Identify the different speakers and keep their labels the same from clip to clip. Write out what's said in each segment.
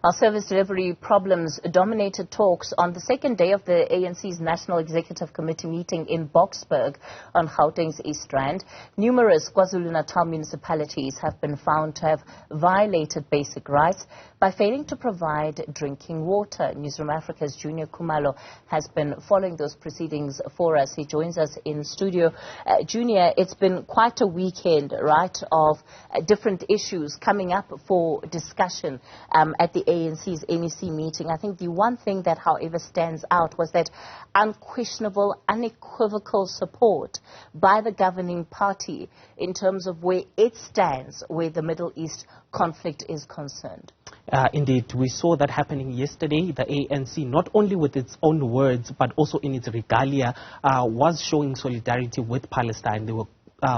Speaker 1: Our service delivery problems dominated talks on the second day of the ANC's National Executive Committee meeting in Boksburg on Gauteng's East Rand. Numerous KwaZulu-Natal municipalities have been found to have violated basic rights by failing to provide drinking water. Newzroom Afrika's Juniour Khumalo has been following those proceedings for us. He joins us in studio. Juniour, it's been quite a weekend, right, of different issues coming up for discussion at the ANC's NEC meeting. I think the one thing that, however, stands out was that unquestionable, unequivocal support by the governing party in terms of where it stands, where the Middle East conflict is concerned.
Speaker 2: Indeed, we saw that happening yesterday. The ANC, not only with its own words, but also in its regalia, was showing solidarity with Palestine. They were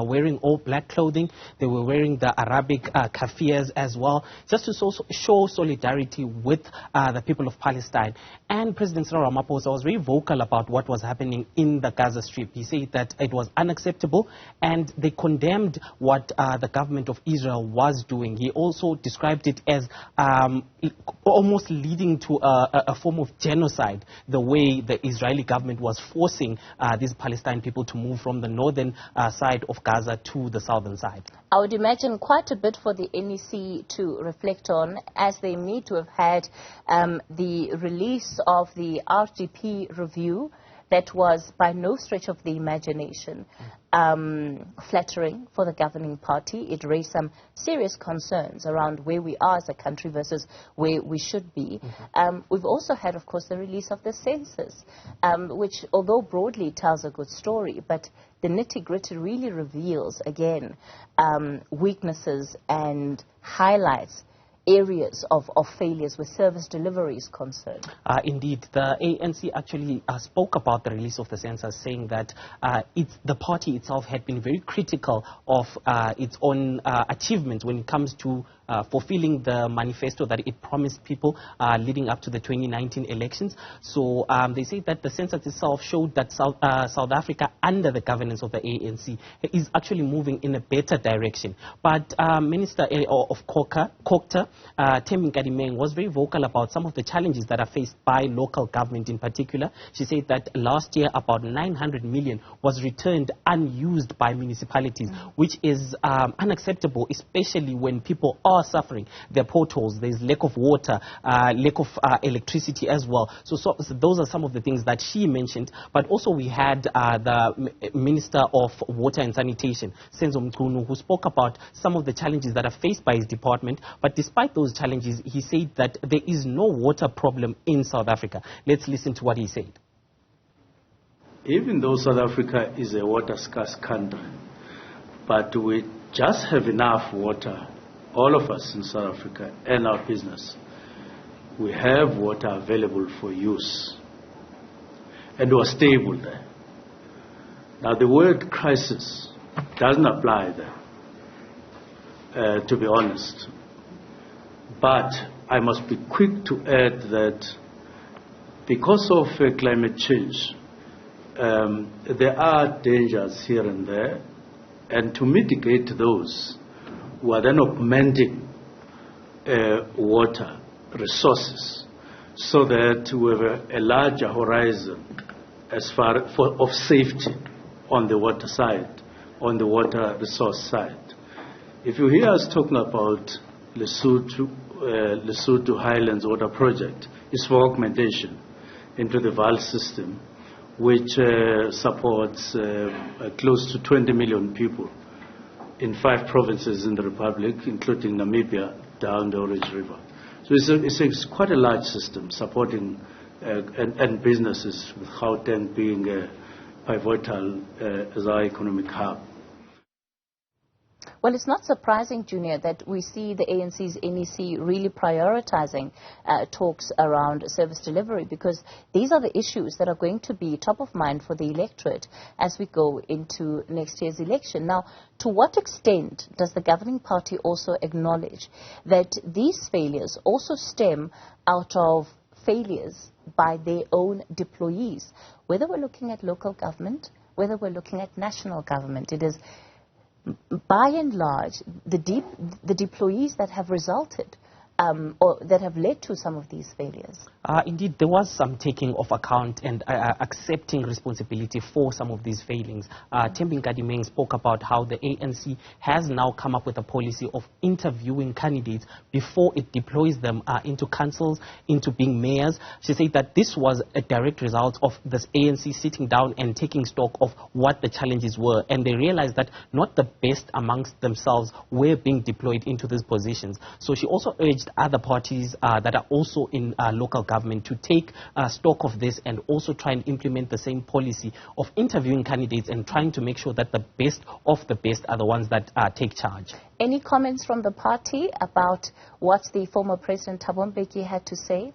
Speaker 2: wearing all black clothing. They were wearing the Arabic kafirs as well, just to show solidarity with the people of Palestine. And President Cyril Ramaphosa was very vocal about what was happening in the Gaza Strip. He said that it was unacceptable, and they condemned what the government of Israel was doing. He also described it as almost leading to a form of genocide, the way the Israeli government was forcing these Palestinian people to move from the northern side of Gaza to the southern side.
Speaker 1: I would imagine quite a bit for the NEC to reflect on, as they need to have had the release of the RGP review that was by no stretch of the imagination flattering for the governing party. It raised some serious concerns around where we are as a country versus where we should be. We've also had, of course, the release of the census, which, although broadly tells a good story, but the nitty-gritty really reveals, again, weaknesses and highlights areas of failures with service delivery is concerned.
Speaker 2: Indeed, the ANC actually spoke about the release of the census, saying that the party itself had been very critical of its own achievements when it comes to fulfilling the manifesto that it promised people leading up to the 2019 elections. So they say that the census itself showed that South Africa, under the governance of the ANC, is actually moving in a better direction. But Minister of Kokta, Thembi Nkadimeng, was very vocal about some of the challenges that are faced by local government in particular. She said that last year about 900 million was returned unused by municipalities, which is unacceptable, especially when people are suffering. There are potholes, there's lack of water, lack of electricity as well. So those are some of the things that she mentioned. But also we had the Minister of Water and Sanitation, Senzo Mchunu, who spoke about some of the challenges that are faced by his department. But despite those challenges, he said that there is no water problem in South Africa. Let's listen to what he said.
Speaker 3: Even though South Africa is a water-scarce country, but we just have enough water, all of us in South Africa and our business, we have water available for use, and we're stable there. Now the word crisis doesn't apply there, to be honest. But I must be quick to add that because of climate change, there are dangers here and there, and to mitigate those, we are then augmenting water resources so that we have a larger horizon as far of safety on the water side, on the water resource side. If you hear us talking about Lesotho Highlands Water Project, it's for augmentation into the valve system, which supports close to 20 million people in 5 provinces in the Republic, including Namibia, down the Orange River. So it's quite a large system supporting and businesses, with Gauteng being pivotal as our economic hub.
Speaker 1: Well, it's not surprising, Juniour, that we see the ANC's NEC really prioritizing talks around service delivery, because these are the issues that are going to be top of mind for the electorate as we go into next year's election. Now, to what extent does the governing party also acknowledge that these failures also stem out of failures by their own deployees? Whether we're looking at local government, whether we're looking at national government, it is by and large the deployees that have resulted or that have led to some of these failures?
Speaker 2: Indeed, there was some taking of account and accepting responsibility for some of these failings. Thembi Nkadimeng spoke about how the ANC has now come up with a policy of interviewing candidates before it deploys them into councils, into being mayors. She said that this was a direct result of this ANC sitting down and taking stock of what the challenges were, and they realized that not the best amongst themselves were being deployed into these positions. So she also urged other parties that are also in local government to take stock of this and also try and implement the same policy of interviewing candidates and trying to make sure that the best of the best are the ones that take charge.
Speaker 1: Any comments from the party about what the former President Thabo Mbeki had to say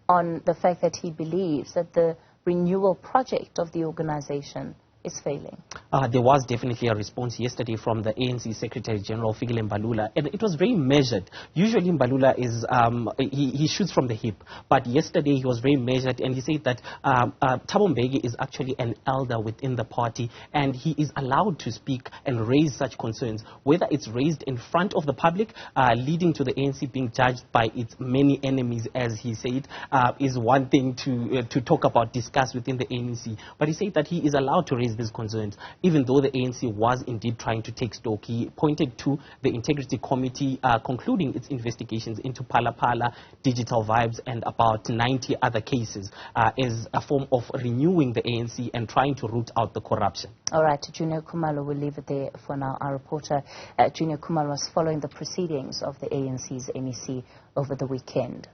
Speaker 1: on the fact that he believes that the renewal project of the organization is failing?
Speaker 2: There was definitely a response yesterday from the ANC Secretary General Fikile Mbalula, and it was very measured. Usually Mbalula is, he shoots from the hip, but yesterday he was very measured, and he said that Thabo Mbeki is actually an elder within the party, and he is allowed to speak and raise such concerns. Whether it's raised in front of the public, leading to the ANC being judged by its many enemies, as he said, is one thing to talk about, discuss within the ANC. But he said that he is allowed to raise these concerns, even though the ANC was indeed trying to take stock. He pointed to the Integrity Committee concluding its investigations into Phala Phala, Digital Vibes, and about 90 other cases as a form of renewing the ANC and trying to root out the corruption.
Speaker 1: All right, Juniour Khumalo, we'll leave it there for now. Our reporter, Juniour Khumalo, was following the proceedings of the ANC's NEC over the weekend.